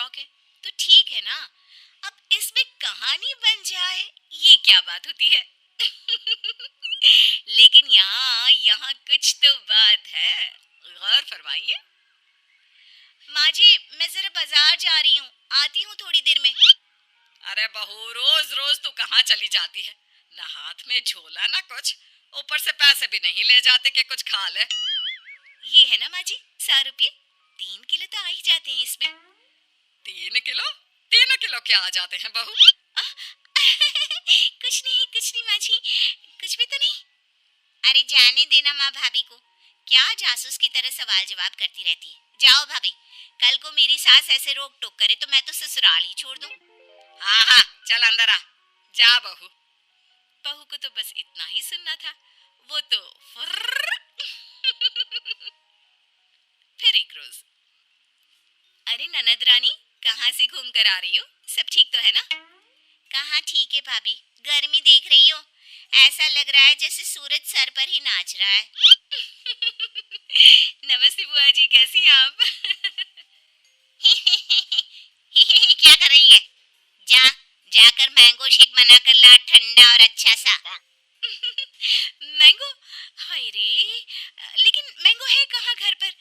शौक है तो ठीक है ना। अब इसमें कहानी बन जाए ये क्या बात होती है। लेकिन यहाँ यहाँ कुछ तो बात है, गौर फरमाइए। माँ जी मैं जरा बाजार जा रही हूँ, आती हूँ थोड़ी देर में। अरे बहू रोज रोज तू कहाँ चली जाती है, ना हाथ में झोला ना कुछ, ऊपर से पैसे भी नहीं ले जाते कि कुछ खा ले। ये है ना माँ जी 100 रुपये, 3 किलो तो आ ही जाते हैं इसमें। 3 किलो? 3 किलो क्या आ जाते हैं बहू? कुछ नहीं माँ जी, कुछ भी तो नहीं। अरे जाने देना माँ भाभी को, क्या जासूस की तरह सवाल जवाब करती रहती है। जाओ भाभी, कल को मेरी सास ऐसे रोक टोक करे तो मैं तो ससुराल ही छोड़ दूं। हाँ हाँ चल अंदर आ, जा बहू। बहू को तो बस इतना ही सुनना था, वो तो फुर्र। फिर एक रोज, अरे ननद रानी कहाँ से घूम कर आ रही हो, सब ठीक तो है ना? कहाँ ठीक है भाभी, गर्मी देख रही हो, ऐसा लग रहा है जैसे सूरज सर पर ही नाच रहा है। नमस्ते बुआ जी, कैसी हैं आप? क्या कर रही है? जा जाकर मैंगो शेक बना कर ला, ठंडा और अच्छा सा। मैंगो? हाय रे, लेकिन मैंगो है कहाँ घर पर?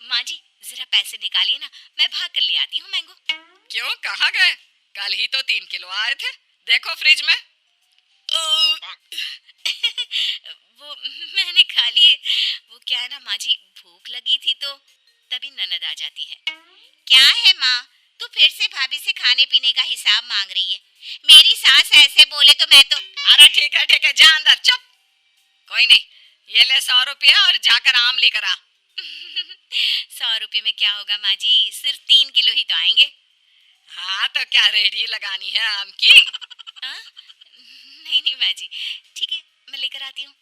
माँ जी जरा पैसे निकालिए ना, मैं भाग कर ले आती हूँ मैंगो। क्यों, कहाँ गए? कल ही तो 3 किलो आए थे, देखो फ्रिज में। वो मैंने खा लिए। वो क्या है ना माँ जी, भूख लगी थी तो तभी ननद आ जाती है। क्या है माँ, तू फिर से भाभी से खाने पीने का हिसाब मांग रही है? मेरी सास ऐसे बोले तो मैं तो। अरे ठीक है जा अंदर, चुप। कोई नहीं, ये ले 100 रुपये और जाकर आम लेकर आ। 100 रुपये में क्या होगा माँ जी, सिर्फ 3 किलो ही तो आएंगे। हाँ तो क्या रेडी लगानी है आम की? नहीं माँ जी, ठीक है मैं लेकर आती हूँ।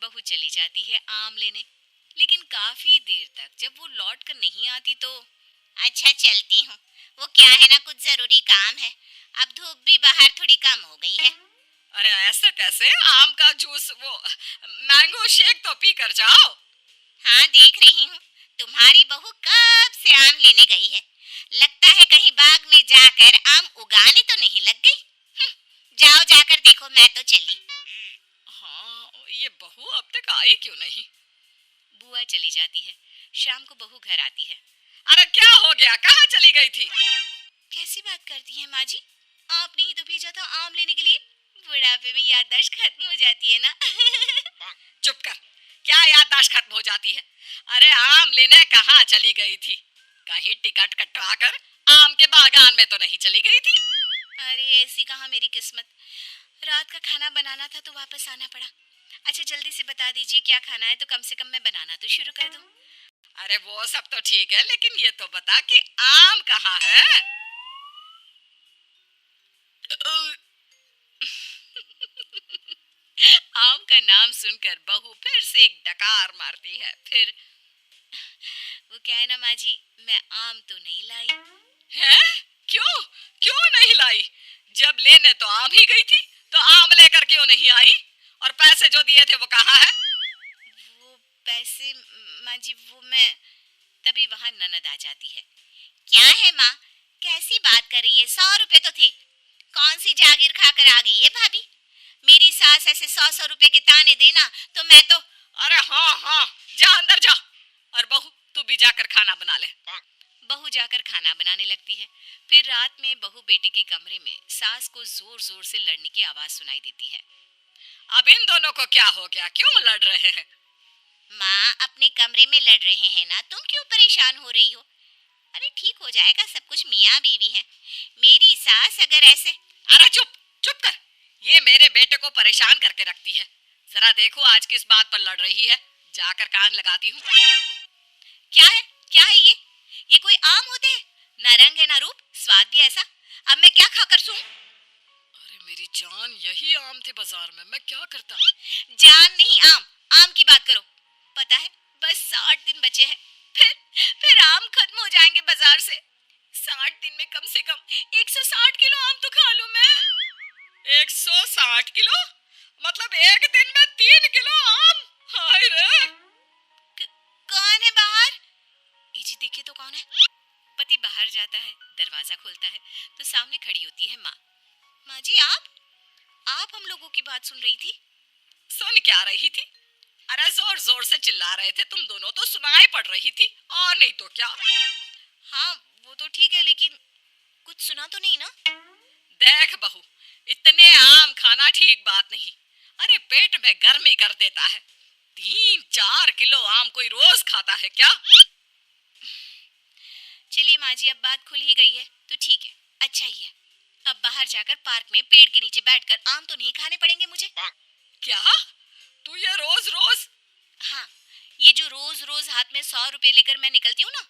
बहू चली जाती है आम लेने, लेकिन काफी देर तक जब वो लौट कर नहीं आती तो। अच्छा चलती हूँ, वो क्या है ना कुछ जरूरी काम है, अब धूप भी बाहर थोड़ी कम हो गई है। अरे ऐसे कैसे, आम का जूस, वो मैंगो शेक तो पी कर जाओ। हाँ देख रही हूँ, तुम्हारी बहू कब से आम लेने गई है, लगता है कहीं बाग में जाकर आम उगाने तो नहीं लग गई। जाओ जाकर देखो, मैं तो चली। हाँ ये बहू अब तक आई क्यों नहीं? बुआ चली जाती है, शाम को बहू घर आती है। अरे क्या हो गया, कहाँ चली गई थी? कैसी बात करती है माँ जी, आपने ही तो भेजा था आम लेने के लिए, बुढ़ापे में याददाश्त खत्म हो जाती है ना। चुप कर, क्या याददाश्त खत्म हो जाती है? अरे आम लेने कहाँ चली गई थी, कहीं टिकट कटवा कर आम के बागान में तो नहीं चली गई थी? अरे ऐसी कहाँ मेरी किस्मत, रात का खाना बनाना था तो वापस आना पड़ा। अच्छा जल्दी से बता दीजिए क्या खाना है तो कम से कम मैं बनाना तो शुरू कर दूं। अरे वो सब तो ठीक है, लेकिन ये तो बता कि आम कहाँ है? आम का नाम सुनकर बहू फिर से एक डकार मारती है। फिर वो क्या है ना माँ जी, मैं आम तो नहीं लाई। है? क्यों क्यों नहीं लाई? जब लेने तो आम ही गई थी, तो आम लेकर क्यों नहीं आई? और पैसे जो दिए थे वो कहाँ है? वो पैसे माँ जी, वो मैं। तभी वहाँ ननद आ जाती है। क्या है माँ, कैसी बात कर रही है, 100 रुपए तो थे, कौन सी जागीर खाकर आ गई है भाभी? मेरी सास ऐसे 100 रुपए के ताने देना तो मैं तो। अरे हाँ जा अंदर जा, और बहू तू भी जाकर खाना बना ले। बहू जाकर खाना बनाने लगती है। फिर रात में बहू बेटे के कमरे में सास को जोर जोर से लड़ने की आवाज सुनाई देती है। अब इन दोनों को क्या हो गया, क्यों लड़ रहे हैं? माँ अपने कमरे में लड़ रहे हैं ना, तुम क्यों परेशान हो रही हो? अरे ठीक हो जाएगा सब कुछ, मियाँ बीवी है, मेरी सास अगर ऐसे। अरे चुप चुप कर, ये मेरे बेटे को परेशान करके रखती है। जरा देखो आज किस बात पर लड़ रही है, जाकर कान लगाती हूँ। क्या है ये कोई आम होते हैं? ना रंग है ना रूप, स्वाद भी ऐसा, अब मैं क्या खाकर सूं? अरे मेरी जान, यही आम थे बाजार में, मैं क्या करता? जान नहीं आम की बात करो। पता है बस 60 दिन बचे हैं, फिर आम खत्म हो जाएंगे बाजार से। 60 दिन में कम से कम 160 किलो आम तो खा लूं मैं। 160 किलो? मतलब एक दिन में 3 किलो आम? हाय रे। कौन है बाहर? जी देखिए तो कौन है? पति बाहर जाता आता है, दरवाजा खोलता है तो सामने खड़ी होती है माँ। माँ जी, आप हम लोगों की बात सुन रही थी? सुन क्या रही थी? अरे जोर जोर से चिल्ला रहे थे तुम दोनों तो सुनाई पड़ रही थी, और नहीं तो क्या। हाँ वो तो ठीक है, लेकिन कुछ सुना तो नहीं ना? देख बहू, इतने आम खाना ठीक बात नहीं। अरे पेट में गर्मी कर देता है। 3-4 किलो आम कोई रोज खाता है क्या? चलिए माँ जी, अब बात खुल ही गई है तो ठीक है, अच्छा ही है। अब बाहर जाकर पार्क में पेड़ के नीचे बैठकर आम तो नहीं खाने पड़ेंगे मुझे। क्या? तू ये रोज रोज? हाँ, ये जो रोज रोज हाथ में 100 रुपए लेकर मैं निकलती हूँ ना,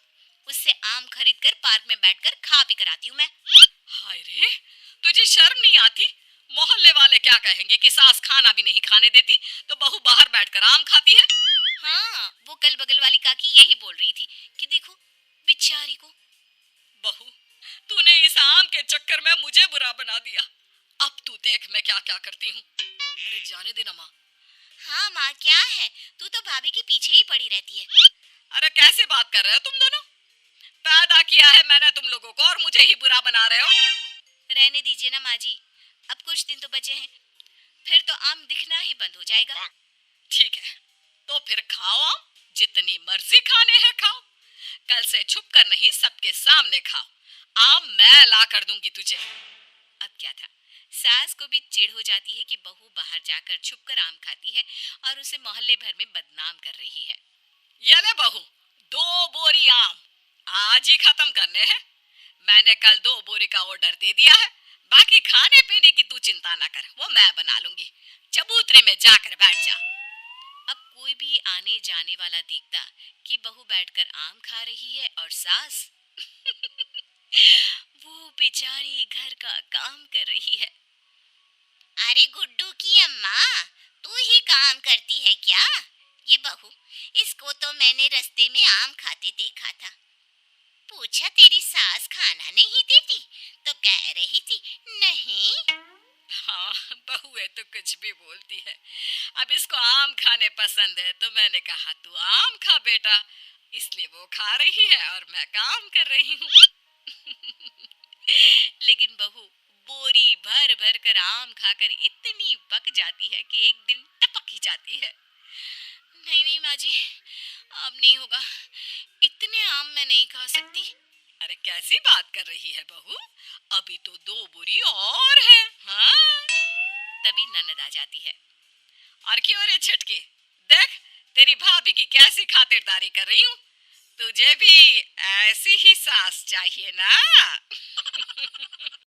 उससे आम खरीद कर पार्क में बैठकर खा पी कर आती हूँ मैं। हाय रे, तुझे शर्म नहीं आती? मोहल्ले वाले क्या कहेंगे कि सास खाना भी नहीं खाने देती तो बहू बाहर बैठकर आम खाती है। हाँ, वो कल बगल वाली काकी यही बोल रही थी कि देखो बेचारी को। बहू, तूने इस आम के चक्कर में मुझे बुरा बना दिया। अब तू देख मैं क्या क्या करती हूँ। अरे जाने देना माँ। हाँ माँ, क्या है, तू तो भाभी के पीछे ही पड़ी रहती है। अरे कैसे बात कर रहे हो तुम दोनों? पैदा किया है मैंने तुम लोगों को और मुझे ही बुरा बना रहे हो। रहने दीजिए ना माँ जी, अब कुछ दिन तो बचे हैं, फिर तो आम दिखना ही बंद हो जाएगा। ठीक है, तो फिर खाओ आम, जितनी मर्जी खाने हैं खाओ। कल से छुप कर नहीं, सबके सामने खाओ। आम मैं ला कर दूंगी तुझे। अब क्या था, सास को भी चिढ़ हो जाती है कि बहू बाहर जाकर छुपकर आम खाती है और उसे मोहल्ले भर में बदनाम कर रही है। ये ले बहू, 2 बोरी आम आज ही खत्म करने हैं। मैंने कल 2 बोरी का ऑर्डर दे दिया है। बाकी खाने पीने की तू चिंता ना कर, वो मैं बना लूंगी। चबूतरे में जाकर बैठ जा। अब कोई भी आने जाने वाला देखता कि बहू बैठकर आम खा रही है और सास वो बेचारी घर का काम कर रही है। अरे गुड्डू की अम्मा, तू ही काम करती है क्या? ये बहू, इसको तो मैंने रास्ते में आम खाते देखा था। पूछा तेरी सास खाना नहीं देती तो कह रही थी नहीं। हाँ, बहू है तो कुछ भी बोलती है। अब इसको आम खाने पसंद है तो मैंने कहा तू आम खा बेटा, इसलिए वो खा रही है और मैं काम कर रही हूँ। लेकिन बहू बोरी भर भर कर आम खाकर इतनी पक जाती है कि एक दिन टपक ही जाती है। नहीं नहीं माँ जी, अब नहीं होगा, इतने आम मैं नहीं खा सकती। अरे कैसी बात कर रही है बहू, अभी तो 2 बोरी और है। हाँ, तभी ननद आ जाती है। और क्यों रे छुटकी, देख तेरी भाभी की कैसी खातिरदारी कर रही हूँ। तुझे भी ऐसी ही सास चाहिए ना?